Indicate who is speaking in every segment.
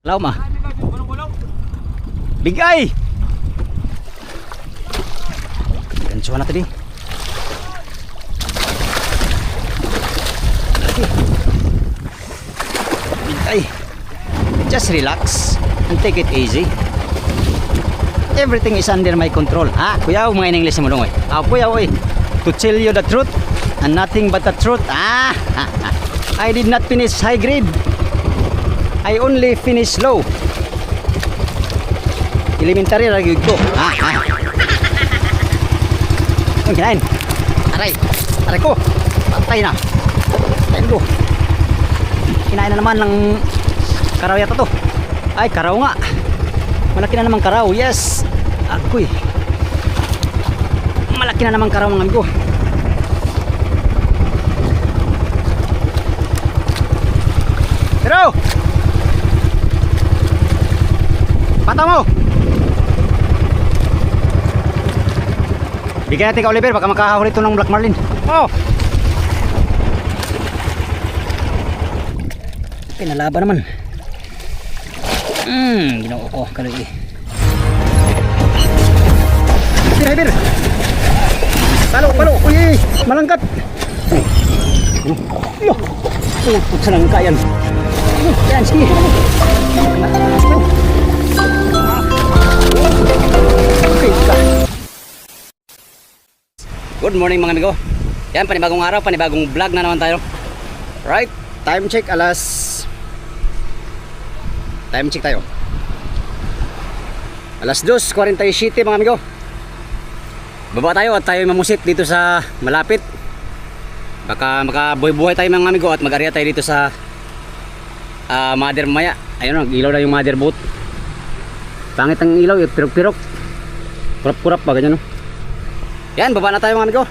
Speaker 1: Law ma. Bigay. Ganso na tadi. Bigay. Just relax and take it easy. Everything is under my control. Ah, kuya, mga in English mo dong. Ah, kuya, oy. To tell you the truth and nothing but the truth. I did not finish high grade. I only finished low. Elementary lagi ko. Ang kinain. Aray. Aray ko. Patay na. Patay ko. Kinain na naman ng karaw yata to. Ay, karaw nga. Malaki na naman karaw. Yes. Ako'y. Malaki na naman karaw mga amigo. Pero pata mo. Bigyan natin ka Oliver, baka makahahuli ito ng Black Marlin. Oh. Pinalaban naman. Ginoo ko kaloy. Oliver. Palo. Uy, malangkat. Putsa ng kayan. Yan, sige. Good morning mga amigo. Yan, panibagong araw, panibagong vlog na naman tayo. Right, time check Time check tayo. Alas 2:47 mga amigo. Baba tayo at tayo mamusit dito sa malapit. Baka makabuhay tayo mga amigo at mag-area tayo dito sa mother maya. Ayun o, ilaw na yung mother boat. Pangit ang ilaw, pirok-pirok. Kurap-kurap ba, ganyan o. Yan, baba na tayo mga amigo.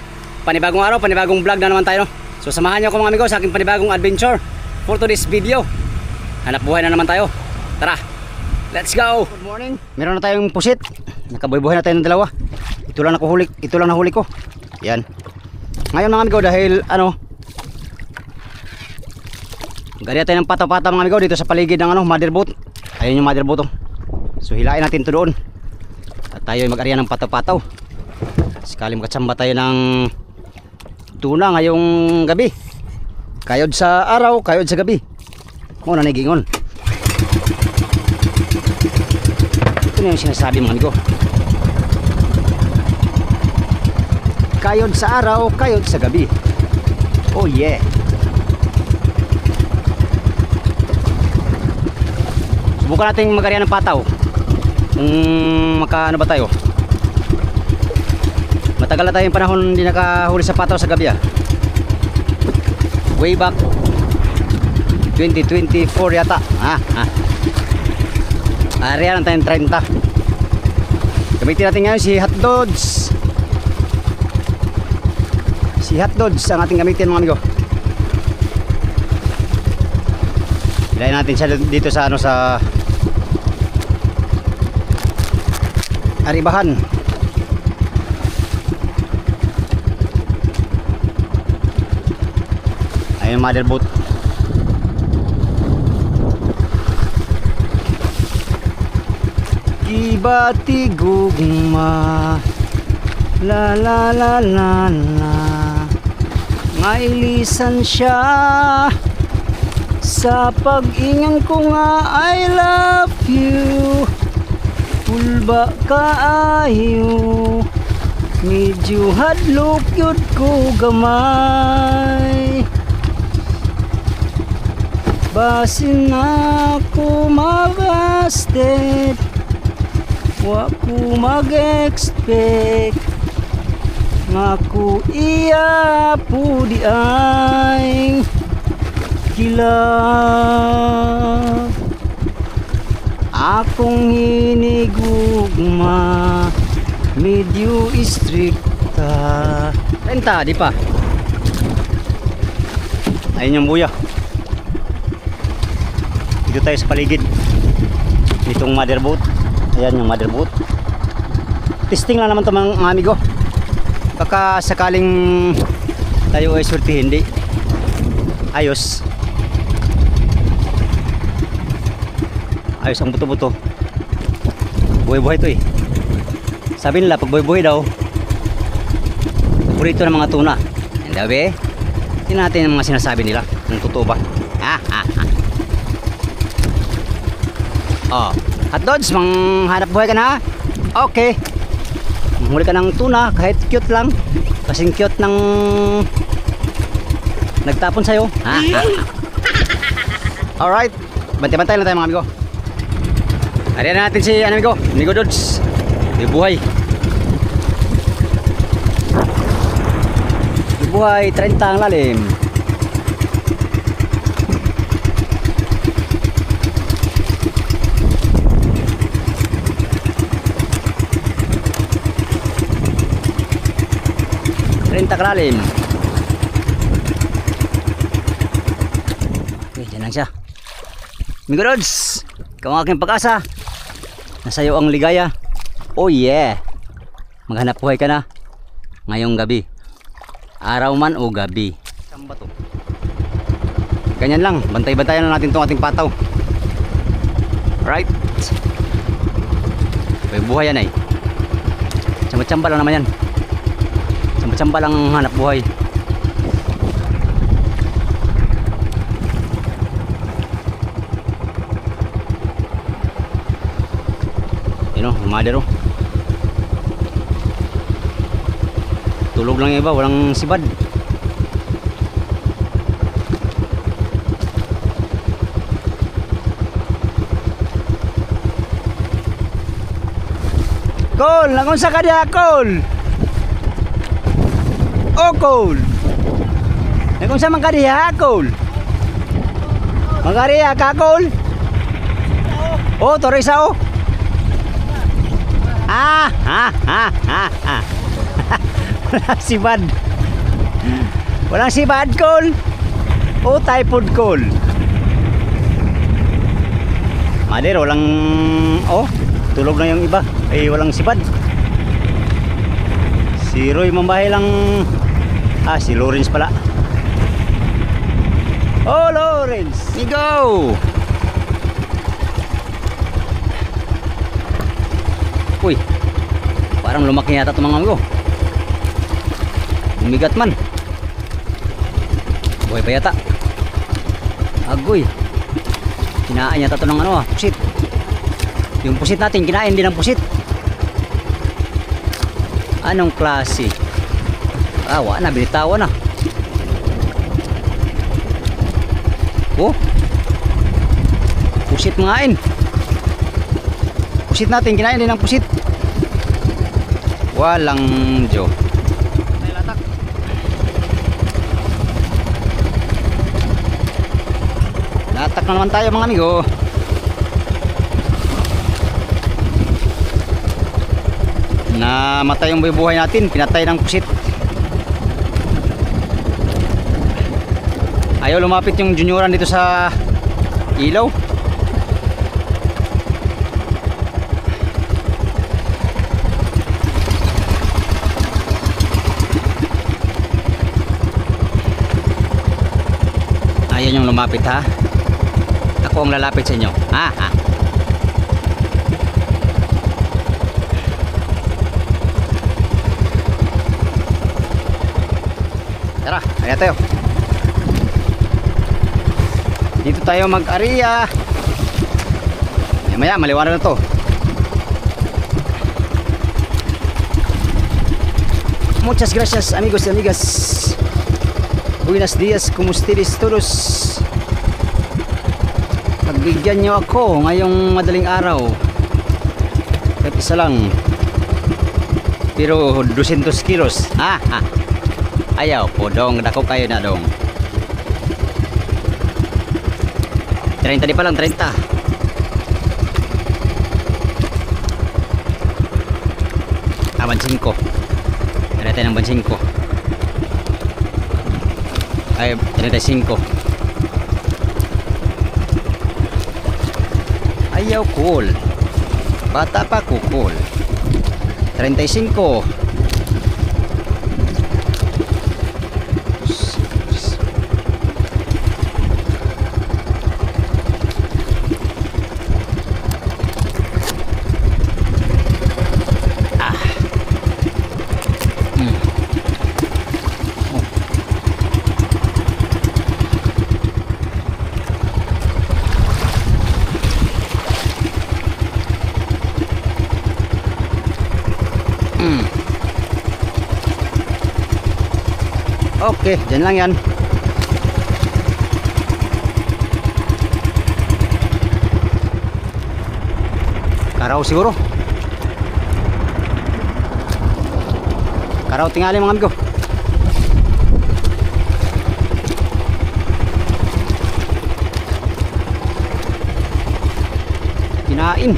Speaker 1: Panibagong araw, panibagong vlog na naman tayo. So samahan nyo ako mga amigo sa aking panibagong adventure for today's video. Hanap buhay na naman tayo. Tara, let's go. Good morning. Meron na tayong pusit. Nakabuhay na tayo ng dalawa. Ito lang nahuli ko. Yan. Ngayon mga amigo, dahil gaya tayo ng pata-pata mga amigo dito sa paligid ng mother boat. Ayun yung mother boat. So hilain natin ito doon. At tayo ay mag-arya ng pataw-pataw. Sakali makatsamba tayo ng tuna ngayong gabi. Kayod sa araw, kayod sa gabi. Muna nagigingon. Ito na yung sinasabi mga amigo. Kayod sa araw, kayod sa gabi. Oh yeah. Subukan natin mag-arya ng pataw. Kung makaano ba tayo. Matagal na tayong panahon hindi nakahuli sa pataw sa gabi Way back 2024 yata. Area na tayong 30. Gamitin natin ngayon si Hot Dodge. Si Hot Dodge ang ating gamitin mga amigo. Ilayin natin siya dito sa sa Aribahan. Ayun mother boat. Ibati gugma la la la la la. Ngailisan siya sa pag-ingan ko nga I love you. Pulba kaayo, medyo hadlok yun ko gamay. Basin ako mabasted, wa ko mag-expect nga ko iya po di ay kilap. Akong hinigugma medyo istrikta. Renta, di pa. Ayun yung buya. Dito tayo sa paligid itong mother boat. Ayan yung mother boat. Testing lang naman ito mga amigo. Baka sakaling tayo ay swerte hindi ayos. Ayos ang buto-buto. Buhay-buhay to eh. Sabi nila pag buhay-buhay daw, paborito ng mga tuna. Hindi ba? Tingnan natin ang mga sinasabi nila. Kung totoo ba. Oh, hotdogs, manghanap buhay ka na. Okay. Manghuli ka ng tuna, kahit cute lang. Kasing cute ng nagtapon sa'yo. Alright. Bantay-bantay lang tayo mga amigo. Ariyan na natin si amigo Dods. May buhay. May buhay, 30 ang lalim. Kalalim. Okay, dyan lang siya. Amigo Dods, ikaw ang aking pag-asa. Nasa iyo ang ligaya. Oh yeah. Maghanap buhay ka na ngayong gabi. Araw man o gabi. Saan ba to? Ganyan lang. Bantay-bantayan lang natin itong ating pataw. Right. May buhay yan ay. Tsamba-tsamba lang naman yan. Tsamba lang hanap buhay. Yun o, madero. Tulog lang yung iba, walang sibad. Col, nakunsa ka diya, Col? Oh, Col. Nakunsa man ka diya, Col? Magariya ka, Col? Oh, Torisa, oh. Walang sibad. Walang sibad, Col. Oh, typhoid, Col. Madero, walang... Oh, tulog na yung iba. Eh, walang sibad. Si Roy Mambahay lang. Si Lawrence pala. Oh, Lawrence, go. Uy, parang lumaki yata itong mga amigo. Bumigat man. Buhay pa yata. Agoy. Kinain yata ito ng pusit. Yung pusit natin, kinain din ng pusit. Anong klase? Wala na, binitawan na. Oh, pusit mangain. Pusit natin, kinain din ng pusit. Walang Diyo. Latak na naman tayo mga amigo. Namatay yung buhay natin, pinatay ng pusit. Ayaw lumapit yung junioran dito sa ilaw. Ayaw yung lumapit ha. Ako ang lalapit sa inyo. Tara, kaya tayo. Dito tayo mag-ariya. Maya maliwanag na to. Muchas gracias amigos y amigas. Buenos días, kumustilis todos. Pagbigyan nyo ako ngayong madaling araw. Kahit isa lang. Pero 200 kilos. Ayaw po dong, dako kayo na dong. 30 di pa lang, 30. Bansin ko. Tara tayo ng bansin ko. Ay, 35. Ayaw cool. Bata pa ko cool. 35. Okay, dyan lang yan. Karaw siguro. Karaw tingali mga amigo. Kinain.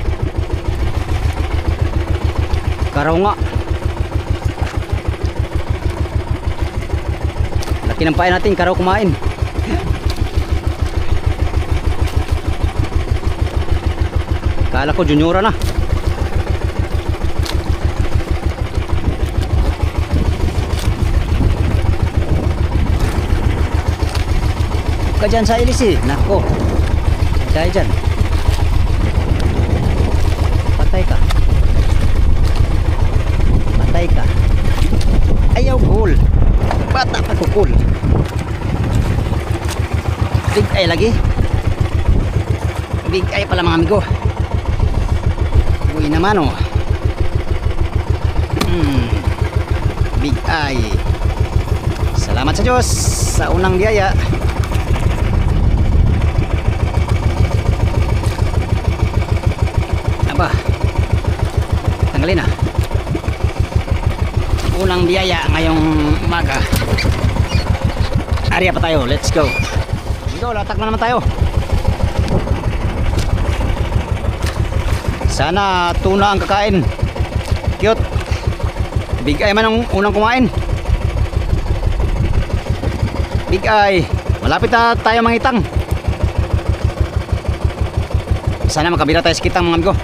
Speaker 1: Karaw nga. Laki ng pain natin, karaw kumain. Kala ko juniora na. Ka dyan sa ilis eh. Nako. Dahil dyan. Patay ka. Patay ka. Ayaw cool. Bata pa ko cool. Big eye lagi. Big eye pala mga amigo. Uy naman oh. Big eye. Salamat sa Diyos sa unang biyaya. Aba, tanggalin na. Unang biyaya ngayong umaga. Area pa tayo, let's go. Dito, latak na naman tayo. Sana tuna ang kakain. Cute. Big eye man ang unang kumain. Big eye. Malapit na tayo mangitang. Sana makabila tayo sa kitang mga amigo.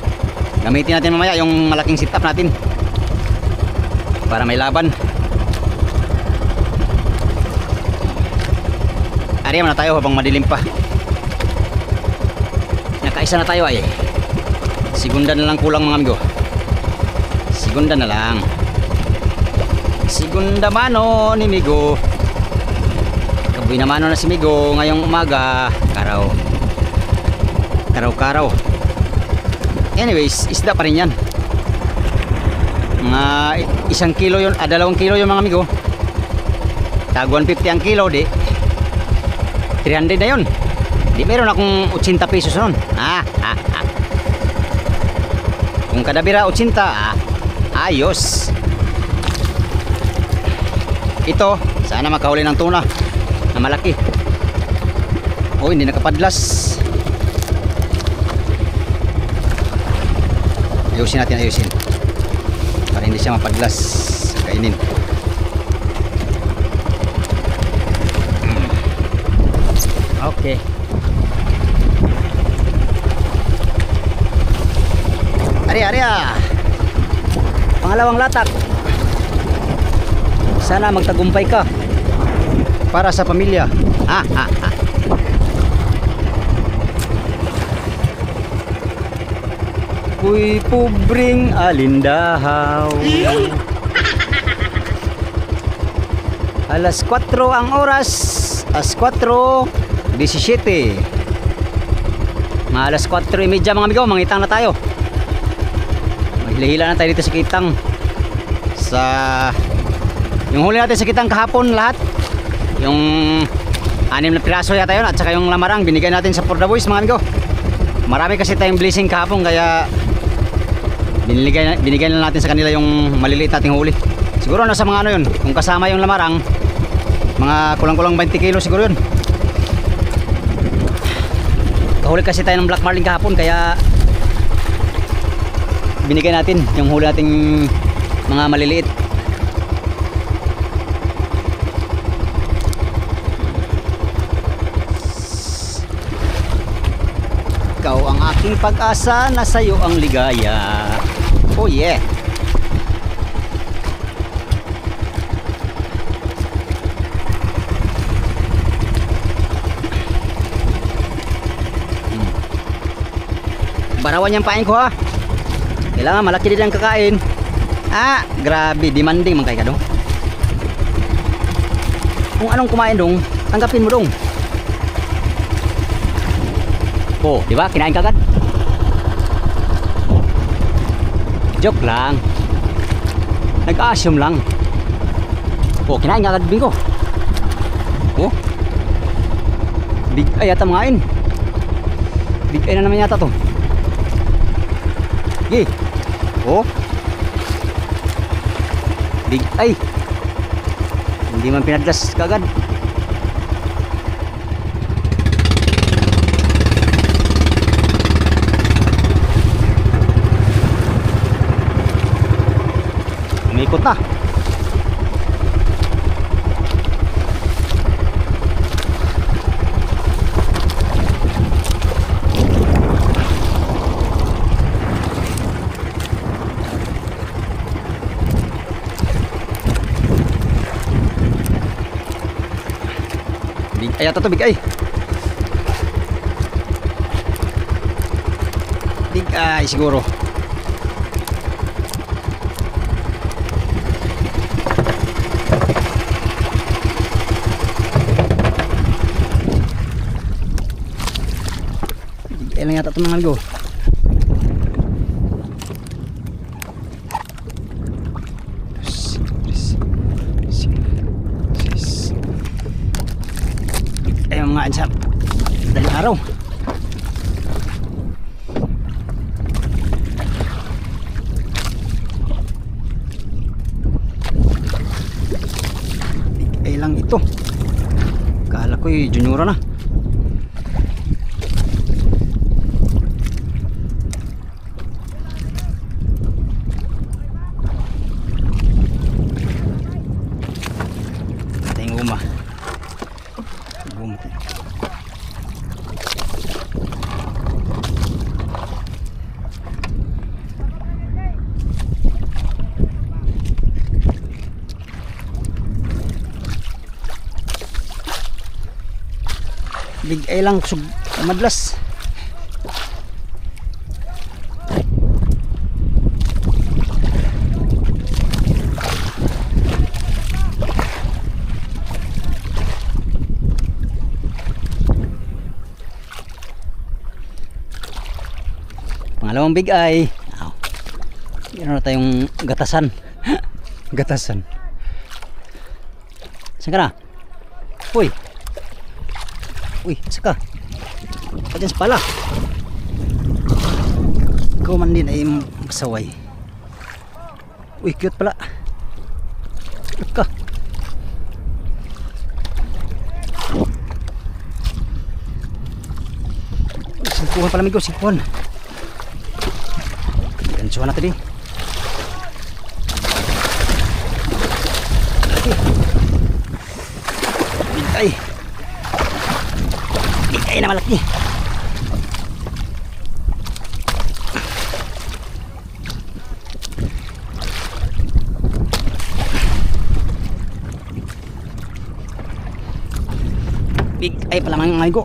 Speaker 1: Gamitin natin mamaya yung malaking sit up natin para may laban. Ariya na tayo habang madilim pa. Nakaisa na tayo ay. Segunda na lang kulang mga amigo. Segunda na lang. Segunda mano ni Migo. Kabuy na mano na si Migo ngayong umaga. Karaw. Karaw-karaw. Anyways, isda pa rin yan. Mga 1 kilo yun, 2 kilo yun mga amigo. Tag 150 ang kilo di 300 na yun. Di meron akong 80 pesos nun. Kung kadabira 80, ayos. Ito, sana makahuli ng tuna na malaki. Oh, hindi nakapadlas. Ayusin natin, ayusin para hindi siya mapadlas. Kainin. Okay. Ari. Pangalawang latak. Sana magtagumpay ka para sa pamilya. Kuy pubring alindahaw. Alas 4 ang oras. Alas 4:17. Mga alas 4:30 mga amigo, mangitang na tayo. Maghila-hila na tayo dito sa kitang. Yung huli natin sa kitang kahapon lahat. Yung 6 na piraso yata yun at saka yung lamarang binigay natin sa Porda Boys mga amigo. Marami kasi tayong blessing kahapon kaya binigay na natin sa kanila yung maliliit nating huli. Siguro nasa mga ano yun, kung kasama yung lamarang, mga kulang-kulang 20 kilo siguro yun. Kahuli kasi tayo ng black marlin kahapon kaya binigay natin yung huli nating mga maliliit. Ikaw ang aking pag-asa, nasa'yo ang ligaya. Oh yeah. Barawan yung pain ko ha. Kailangan malaki din ang kakain. Grabe, demanding man kay ka dong. Kung anong kumain dong, tanggapin mo dong. Oh, di ba? Kinain ka agad. Joke lang. Nag-assume lang. Oh, kinain ka agad bingo. Oh. Big eye yata mga in. Big eye na naman yata to. Okay. Oh. Big eye. Hindi man pinadlas kagad. Umikot na. Big eye ata to, big eye. Big eye siguro. Big eye lang yata ito mga amigo. Ayun mga ansap, daling araw. Big eye lang ito. Kala ko juniora na. Ating guma. Big eye lang madlas. Pangalawang big eye. Meron na tayong gatasan. Gatasan. Saan ka na? Uy. Uy, saka. Pagyan sa pala. Ikaw man din ay masaway. Uy, cute pala. Cute ka. Singkuhan pala amigo, singkuhan. Gansuhan natin din. Big eye. Big eye na malaki. Big eye pala mga amigo.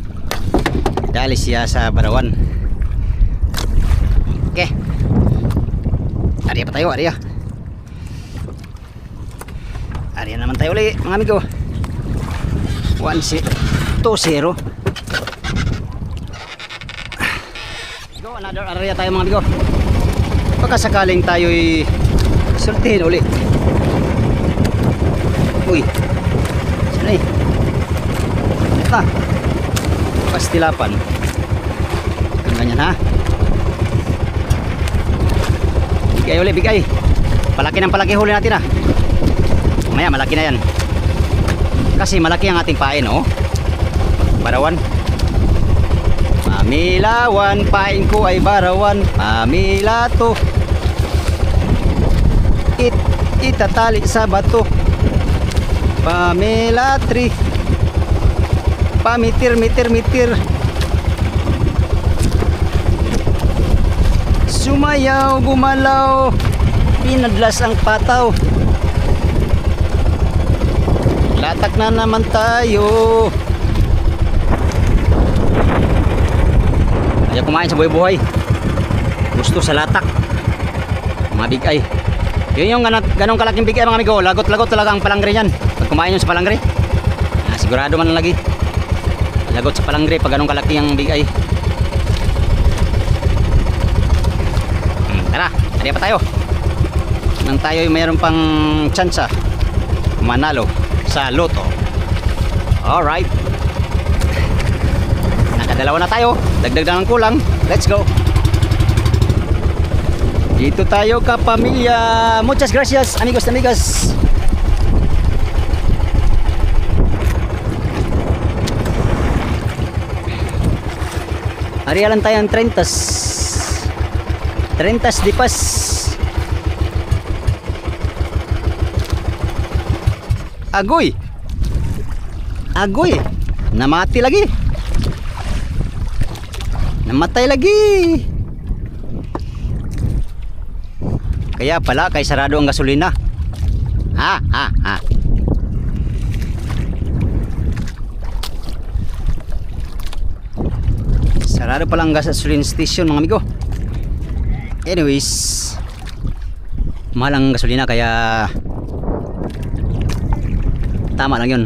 Speaker 1: Dali siya sa Barawan. Okay. Area pa tayo, area. Area naman tayo ulit mga amigo. 1-2-0. Another area tayo mga amigo. Pagkasakaling tayo'y sultihin ulit. Uy. Saan eh? Ito. Pastilapan. Ganyan ha. Bigay ulit, bigay. Palaki ng palaki huli natin ha. Mamaya malaki na yan. Kasi malaki ang ating pain oh. Barawan. Pamilawan, pain ko ay Barawan. Pamilato. Itatali sa bato. Pamilatri. Pamitir. Sumayaw, gumalaw. Pinadlas ang pataw. Latak na naman tayo. Ayaw kumain sa buhay-buhay. Gusto sa latak. Mga big eye. Yun yung ganong kalaking big eye mga amigo. Lagot-lagot talaga ang palangre yan. Pag kumain yun sa palangre, sigurado man lagi. Lagot sa palangre pag ganong kalaki ang big eye. Tara, tari pa tayo. Nang tayo mayroon pang tsansa manalo sa loto. Alright. Nakadalawa na tayo. Dagdag na ng kulang. Let's go. Dito tayo kapamilya. Muchas gracias amigos and amigas. Arialan tayo ng 30 di pas. Agoy. Agoy. Namati lagi. Namatay lagi. Kaya pala kay sarado ang gasolina. Ha. Sarado pala ang gasoline station mga amigo. Anyways, mahal ang gasolina kaya tama lang yun.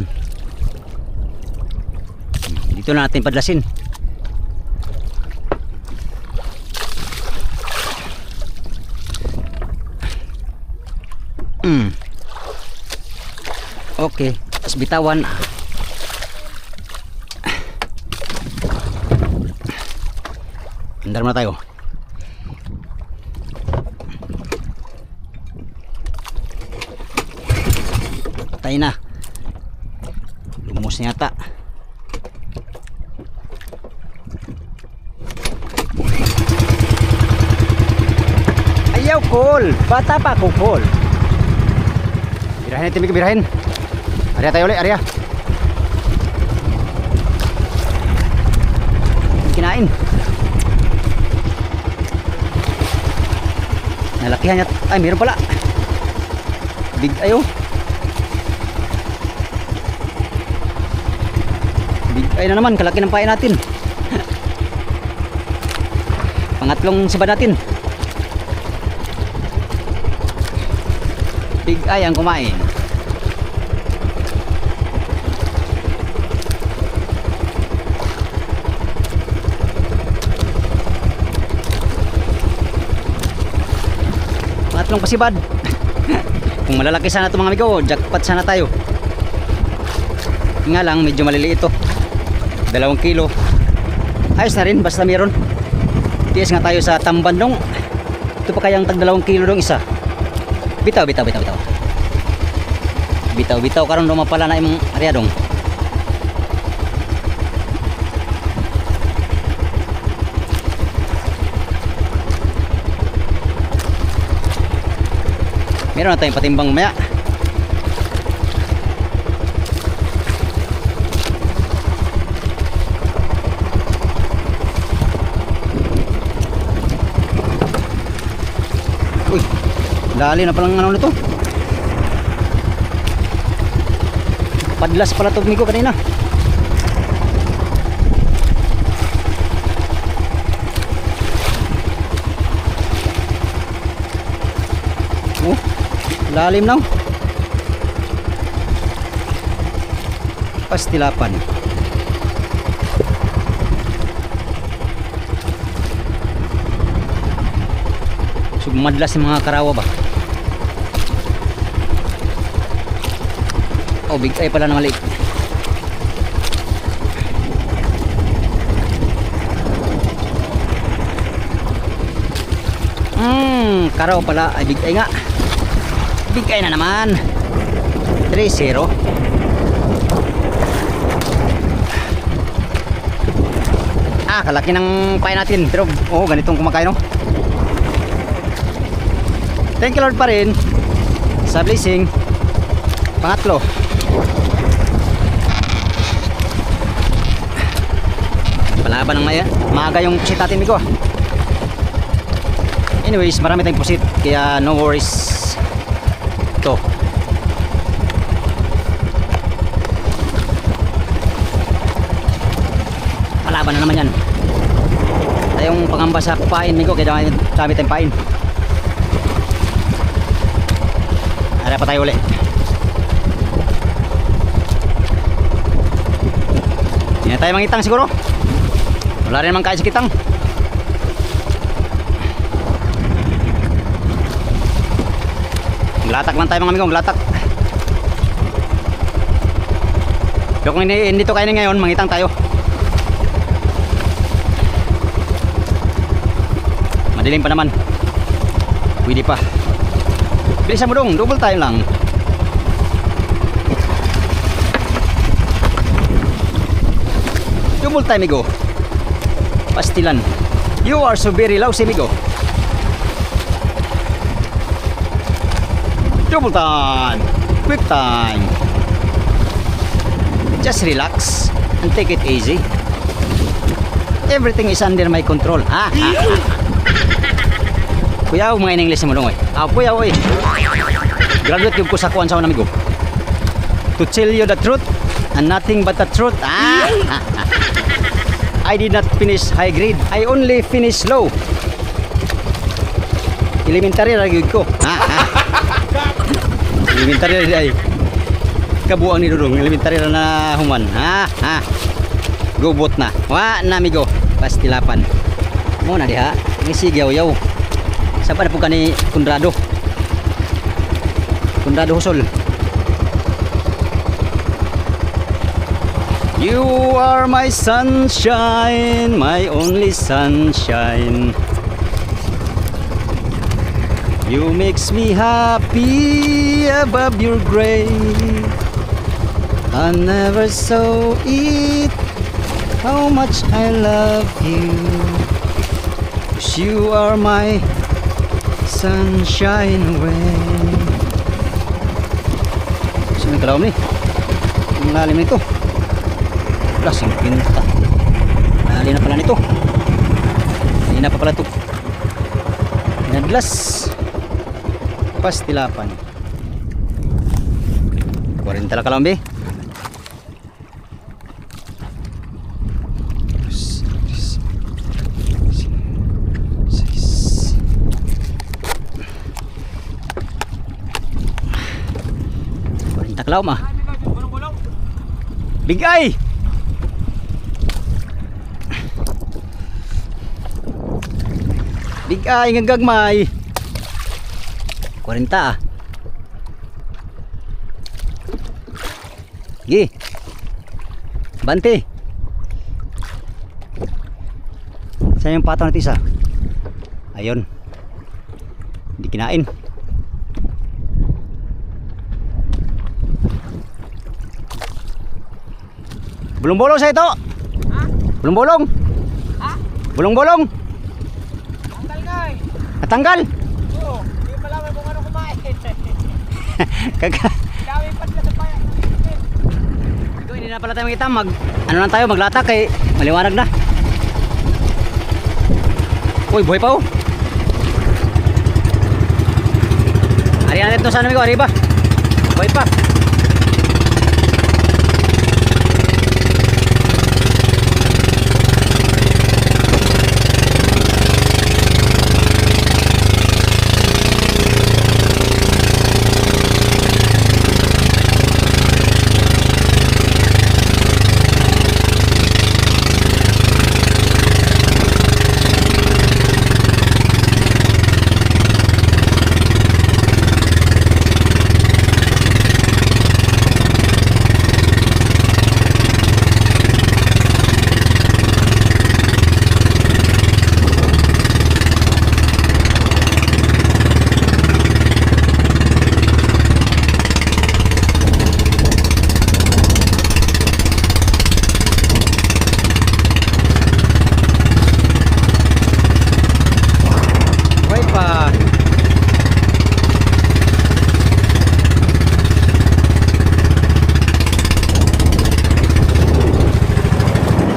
Speaker 1: Dito na natin padlasin. Okay, tapos bitawan. Andar muna tayo. Patay na. Lumos na yata. Ayaw call. Bata pa ako call. Birahin natin, Mika, birahin. Arya tayo ulit, Arya. Kinain. Nalakihan niya. Ay, meron pala. Big ayo. Big ay na naman. Kalaki ng pain natin. Pangatlong siba natin. Big ay ang kumain. Pangatlong pasibad. Kung malalaki sana ito mga amigo, jackpot sana tayo. Nga lang medyo maliliit ito. 2 kilo. Ayos na rin basta meron. Tiis nga tayo sa tambandong. Ito pa kayang tag 2 kilo dong isa. Bitaw karon do mapala na imong aryadong. Meron na tayong patimbang mamaya. Uy, dali na palang ano nito. Padlas pala to ko kanina. Oh, lalim lang. Pastilapan. So madlas yung mga karawa ba? Oh, big eye pala na maliit. Karaw pala. Ay, big eye nga. Big eye na naman. 3-0. Kalaki ng pain natin. Pero, ganitong kumakain, no? Thank you Lord pa rin sa blessing. Pangatlo. Palaban ng maaga yung pusit natin, Miko. Anyways, marami tayong pusit, kaya no worries. Ito. Palaban na naman yan. Tayong pangamba sa pain, Miko, kaya dami tayong pain. Ara pa tayo ulit. Hindi na tayo mangitang siguro. Wala rin naman kain sa kitang. Glatak lang tayo mga amigo, glatak. Pero kung hindi to kainin ngayon, mangitang tayo. Madilim pa naman. Pwede pa. Bilisan mo dong, double tayo lang. Double time, amigo. Pastilan. You are so very lousy, amigo. Double time. Quick time. Just relax and take it easy. Everything is under my control. Kuya, mga in English mo dong, oy. Kuya, oy. Graduate yung ko sa kuwan sa amigo. To tell you the truth and nothing but the truth. I did not finish high grade. I only finished low. Elementary lagi ko. Elementary ay kabuang ni Dudong. Elementary na human. Gubot na. Wa na amigo. Pastilapan. Mo na diha. Gisigaw-yaw. Sapa na po kani Conrado. Conrado Husol. You are my sunshine, my only sunshine. You makes me happy above your grave. I never saw it, how much I love you. 'Cause you are my sunshine away. Sino kalaw ni? Ang lalim nito. Lasing pinta. Nali na pala nito. Hindi na pa pala ito. Pinaglas. Pastilapan. 40 lang kalambi. Taklaw ma. Bigay. Bigay ng gagmay. 40 ah. Gi. Bante. Saan yung patong natin isa? Ayun. Hindi kinain. Bulong-bolong sa ito. Ha? Bulong-bolong. Ha? Bulong-bolong. Tanggal nga eh. Natanggal? Oo. Hindi pa lang kung ano kumain. Dami pa sila sa payan. Ito, hindi na pala tayo makita. Ano lang tayo, maglatak kay maliwanag na. Uy, buhay pa oh. Ari natin ito sa amin ko, ari ba? Buhay pa.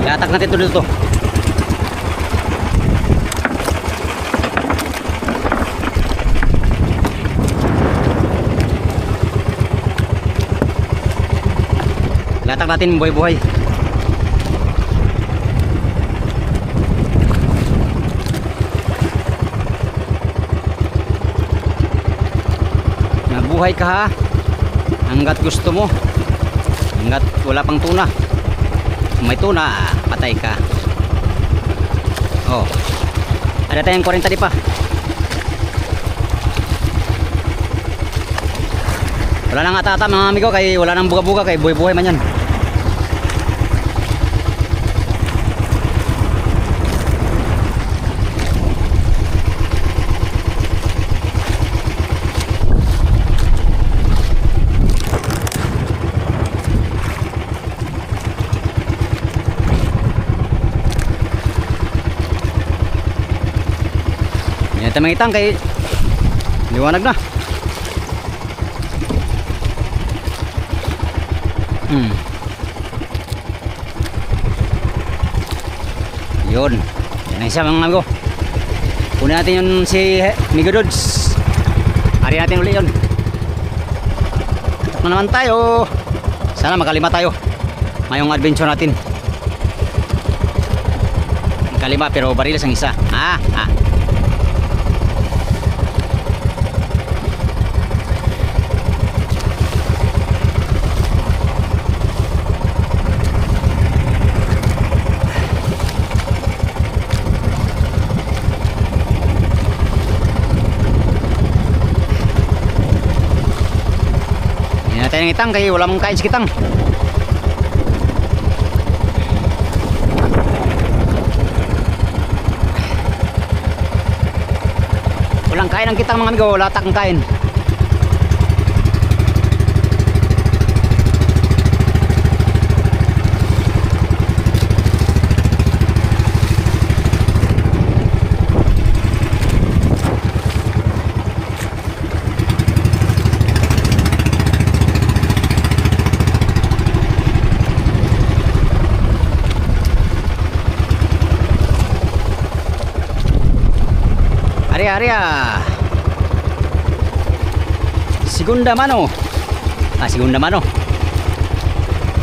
Speaker 1: Latak natin ito dito. Latak natin buhay-buhay. Nabuhay ka ha. Hanggat gusto mo. Hanggat wala pang tuna. May tuna, patay ka. Oh. Ada tayong 40 di pa. Wala nang atata mga amigo kay wala nang buga-buga kay buhay-buhay man yan. Kita mga itang kay liwanag na. Yun. Yan ang isa mga amigo. Kunin natin yun si Migodods. Hari natin ulit yun. Tatak na naman tayo. Sana makalima tayo ngayong adventure natin. Kalima pero barilas ang isa. Hindi natin ang itang kaya wala mong kain sa kitang. Walang kain ang kitang mga amigo, wala takang kain. Area Segunda mano. Segunda mano.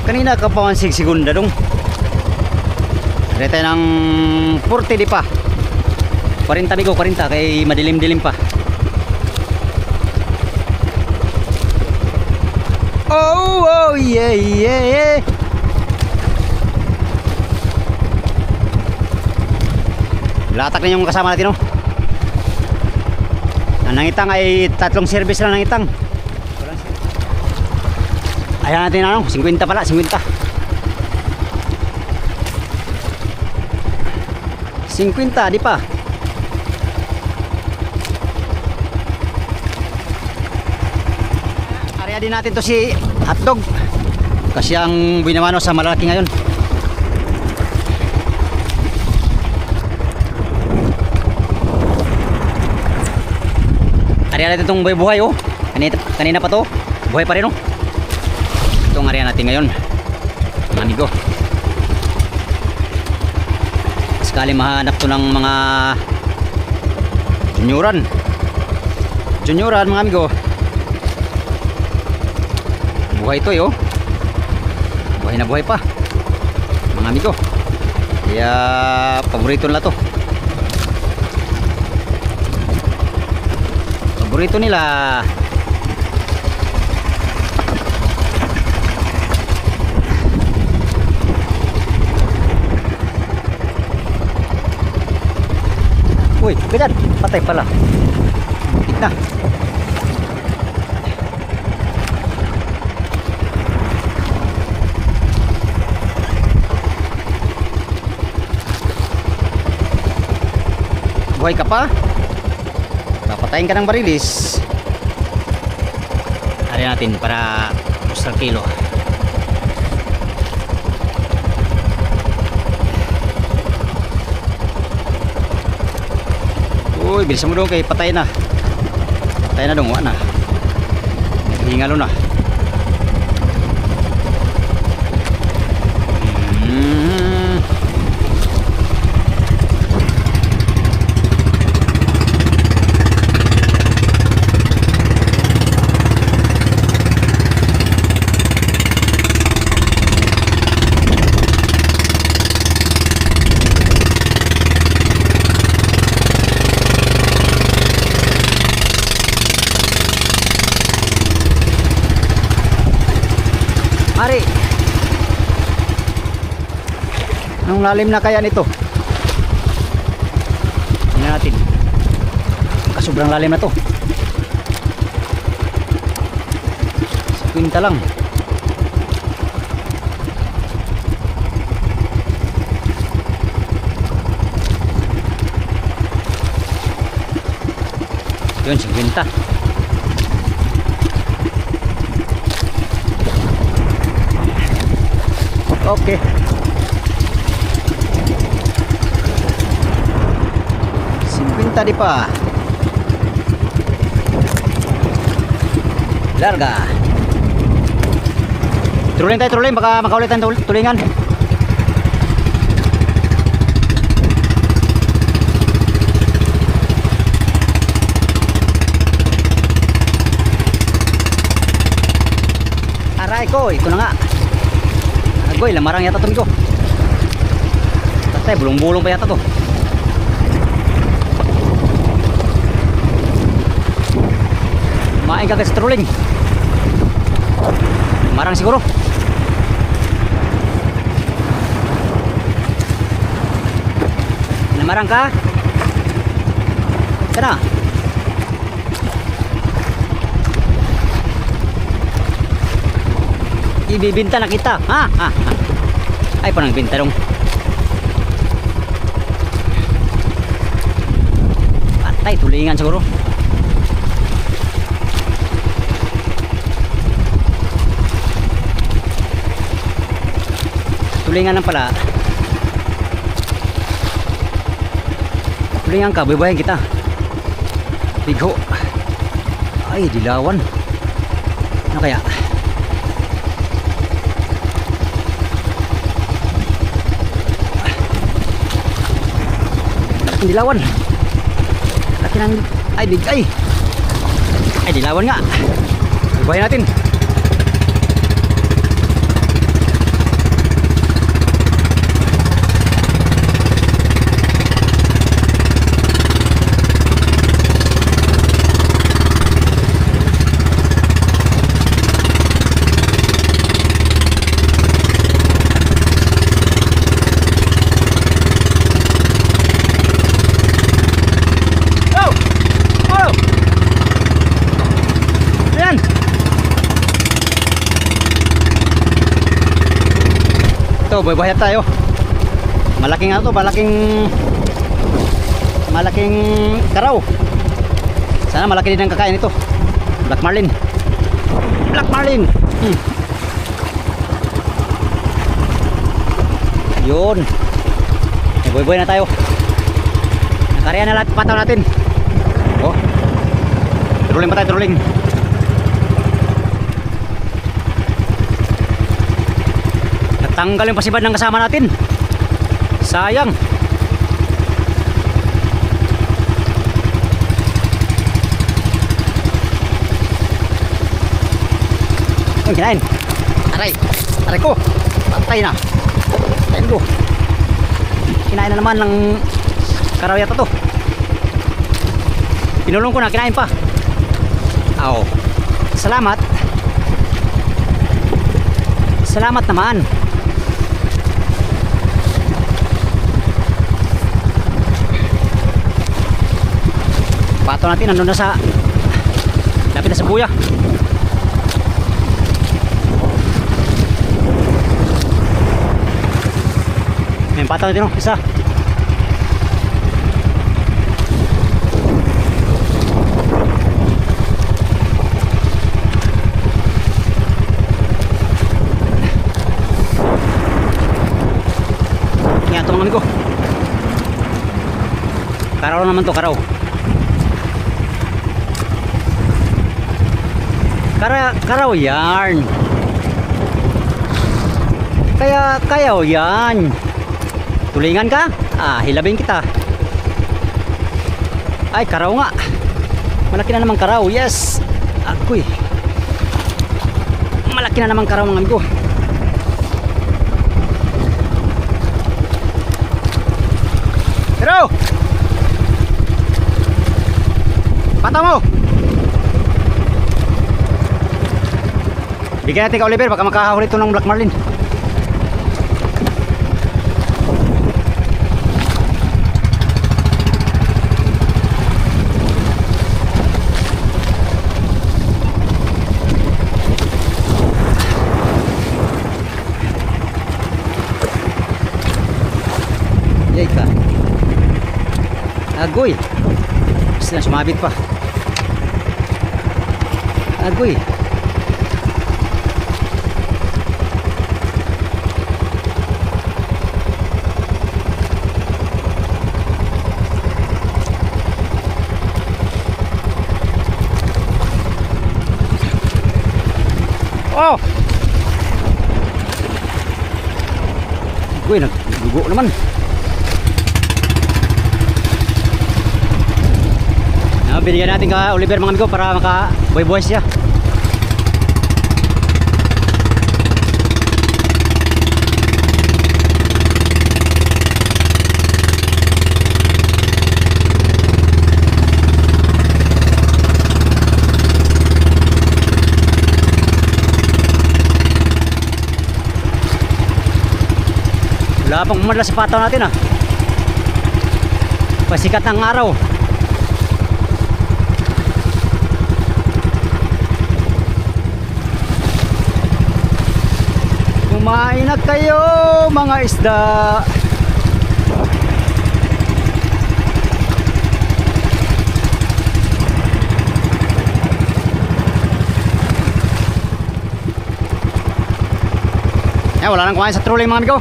Speaker 1: Kanina ka pa segunda dong. Rete ng 40 di pa. 40 bigo, 40 kay madilim-dilim pa. Oh yeah yeah. Latak na yung kasama natin, no? Ang itang ay 3 service lang ng itang. Ayan natin ano, 50 pala, 50. 50, di pa. Area din natin to si hotdog. Kasi ang binamano sa malalaki ngayon. Area natin itong buhay oh. Kanina pa to. Buhay pa rin oh. Itong area natin ngayon, mga amigo. Sakali mahanap to ng mga junioran mga amigo. Buhay to oh. Buhay na buhay pa mga amigo. Kaya paborito nila to. Paborito nila. Uy, ganyan, patay pala. Butik na. Buhay ka pa? Papatayin ka ng barilis. Ari natin para usal kilo. Uy, bilisan mo dong kay patay na. Patay na dong, wala na. Hingalo na. Ari, anong lalim na kaya nito? Tingnan natin. Sobrang lalim na to. 50 lang. Yun, 50. Okay. Di pa. Larga. Trolling tayo, trolling. Baka makaulit ang tulingan. Aray ko, ito na nga. Agoy, lamarang yata ito ko. Tatay, bulong-bulong pa yata to. Main ka kasi trolling. Marang siguro. Namarang ka? Kana? Ibibinta na kita. Ha? Ha? Ay, parang binta dong. Patay, tulingan siguro. Tulingan lang pala. Tulingan ka, bubuhayin kita. Bigho. Ay, dilawan. Ano kaya? Dilawan. Laki ng ay bigay. Ay dilawan nga. Bubuhayin natin. Ito, buhay tayo. Malaking ano to, malaking karaw. Sana malaki din ang kakain ito. Black Marlin. Black Marlin. Yun. Buhay na tayo. Nakariyan na lahat pataw natin. Oh. Trolling pa tayo, trolling. Tanggal yung pasibad ng kasama natin. Sayang. Ang kinain. Aray. Aray ko. Patay na. Patayin ko. Kinain na naman ng karaw yata to. Pinulong ko na. Kinain pa. Aw. Salamat. Salamat naman. Pato natin nandun na sa lapit na sa buya. May pato natin oh, isa. Yan, ito naman ko. Karaw naman to, karaw. Karaw yan. Kaya yan. Tulingan ka? Ah, hilabin kita. Ay, karaw nga. Malaki na naman karaw. Yes. Ako'y. Malaki na naman karaw mga amigo. Pero! Pataw mo! Bigyan natin ka Oliver, baka makahahuli ito ng Black Marlin. Yay ka. Agoy. Sila sumabit pa. Agoy. Oh! Uy, nagdugo naman. Binigyan natin ka Oliver mga amigo para maka buhay-buhay siya. Wala pang umadla sa pataw natin ah. Pasikat ng araw. Kumain na kayo mga isda. Wala nang kumain sa trolling mga amigo.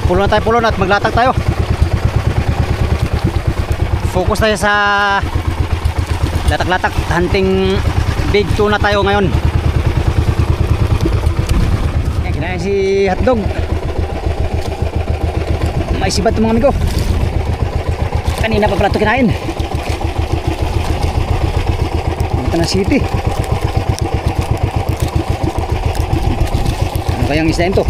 Speaker 1: Pulon na tayo, pulon at maglatag tayo. Focus tayo sa latak-latak. Hunting big tuna tayo ngayon. Kinain si hotdog. May sibat mga amigo. Kanina pa pala ito kinain. Punta na city. Ano kayang isdain to?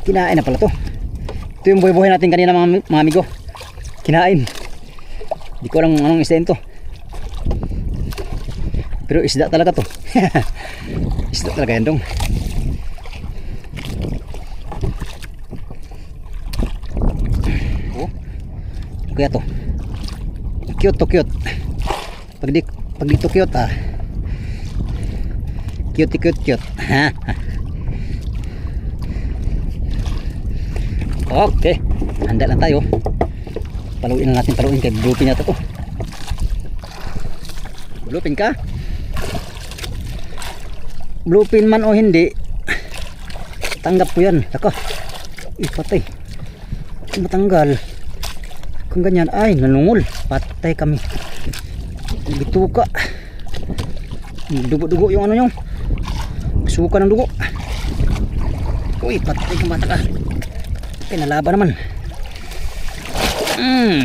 Speaker 1: Kinain na pala to. Ito yung buhay-buhay natin kanina mga amigo. Kinain. Hindi ko alam anong isda ito. Pero isda talaga to. Isda talaga yan dong. Oh. Kaya to. Cute to cute. Pag dito cute ah. Cute. Okay, handa lang tayo. Paluin na natin, paluin kay bluepin yata to. Bluepin ka? Bluepin man o hindi, tanggap ko yan. Taka, patay. Matanggal. Kung ganyan, ay nanungol. Patay kami. Bituka. Dugo-dugo yung ano yung suka ng dugo. Uy, patay ka mata ka. Pinalaban naman.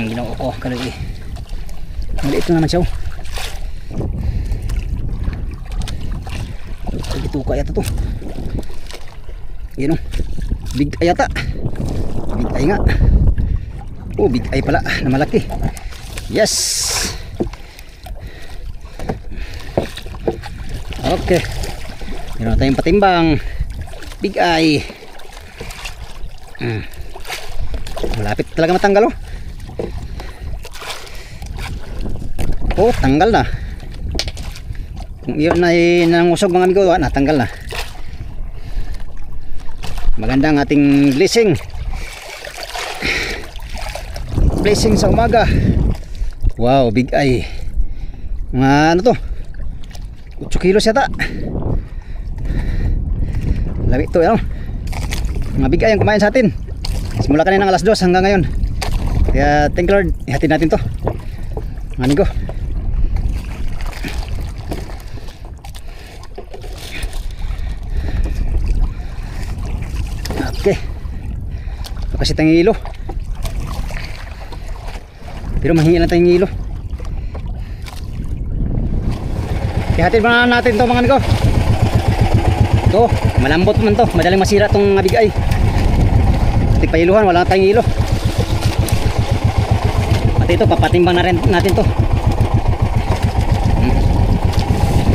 Speaker 1: Ginoo ko kalagi. Maliit lang naman siya. Ito kaya to. Yan o. Big eye yata. Big eye nga. Oh, big eye pala na malaki. Yes. Okay. Meron tayong patimbang. Big eye. Malapit talaga matanggal oh. Oh, tanggal na. Kung yun ay nangusog mga amigo, natanggal na. Maganda ang ating blessing. Blessing sa umaga. Wow, big eye. Mga ano to? 8 kilos yata. Lawi to yan. Mga big eye ang kumain sa atin. Simula kanina ng alas 2 hanggang ngayon. Kaya thank you Lord, ihatid natin to. Mga amigo. Okay. Kasi tayong ilo. Pero mahingi lang tayong ilo. Ihatid ba natin to mga amigo? Ito, malambot man to. Madaling masira tong big eye. Pailuhan, wala tayong ilo. Pati ito, papatimbang na rin natin to.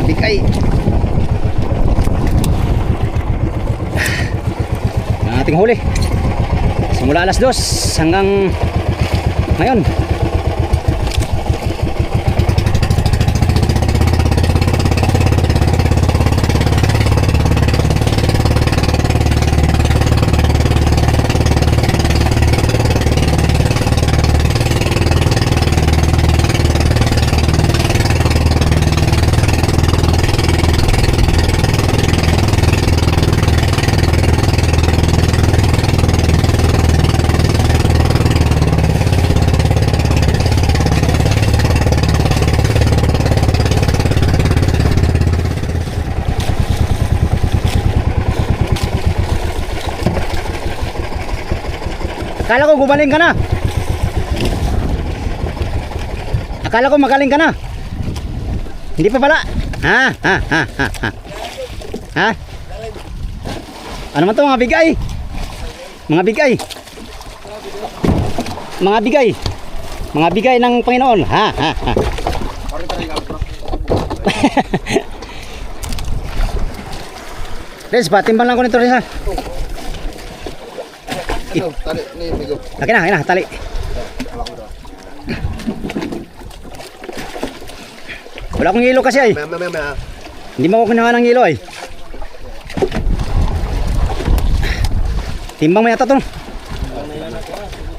Speaker 1: Big eye. Ang ating huli. Simula alas 2 hanggang ngayon. Akala ko gumaling ka na. Akala ko magaling ka na. Hindi pa pala. Ha? Ha? Ha? Ha? Ha? Ha? Ano man to mga bigay? Mga bigay. Mga bigay. Mga bigay ng Panginoon. Ha? Ha? Ha? Res, patimbang lang ko nito, Res, ha?
Speaker 2: Tali ni Migo.
Speaker 1: Laki na, tali. Wala akong hilo kasi ay.
Speaker 2: Maya.
Speaker 1: Hindi mo ako kinuha ng hilo ay. Timbang mo yata ito.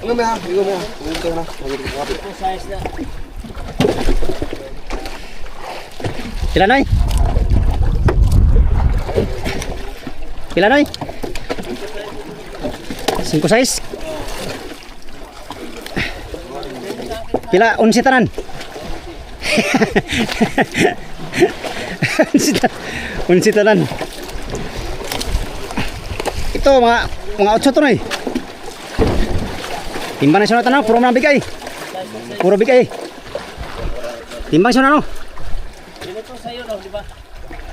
Speaker 2: Maya, Migo mo. Ito na.
Speaker 1: Pila na. Pila na. 5-6. Pila 11 tanan. 11 tanan. Ito mga 8 to na eh. Timbang na siya na tanong, puro na bigay. Puro bigay. Timbang siya na no.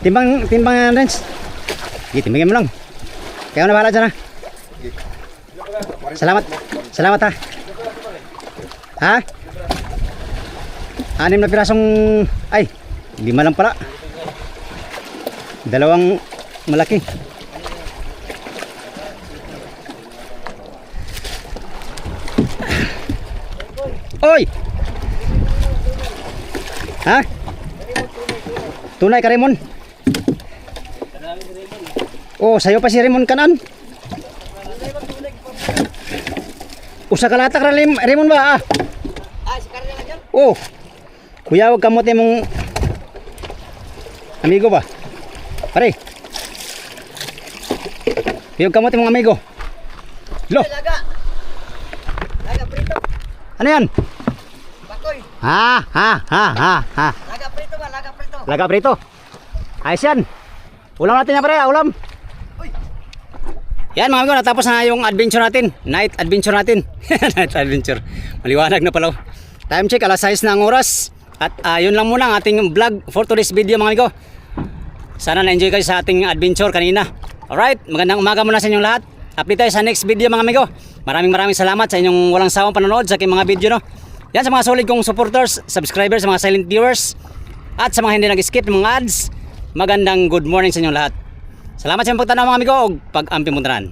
Speaker 1: Timbang Renz. Sige, timbangin mo lang. Kaya na bahala dyan ha. Salamat ha. Ha? 6 na pirasong, ay, 5 lang pala. 2 malaki. Oy! Ha? Tunay ka, Raymond? Oh, sayo pa si Raymond kanan. Usa ka latak Raymond ba? Si Karla na dyan? Oh. Kuya, huwag kamote mong amigo ba? Pare. Huwag kamote mong amigo. Lo.
Speaker 3: Laga prito.
Speaker 1: Ano yan?
Speaker 3: Bakoy.
Speaker 1: Ha.
Speaker 3: Laga prito ba? Laga prito.
Speaker 1: Laga prito. Ayos yan. Ulam natin yan, pare. Ulam. Yan mga amigo, natapos na yung adventure natin. Night adventure natin. Night adventure. Maliwanag na pala. Time check, alas 6 na ang oras. At yun lang muna ang ating vlog for today's video mga amigo. Sana na-enjoy kayo sa ating adventure kanina. Alright, magandang umaga muna sa inyong lahat. Update tayo sa next video mga amigo. Maraming salamat sa inyong walang sawang panonood sa aking mga video, no. Yan sa mga solid kong supporters, subscribers, sa mga silent viewers, at sa mga hindi nag-skip ng mga ads. Magandang good morning sa inyong lahat. Salamat sa inyong pagtanaw mga amigo. Pag-ampi mo tanan.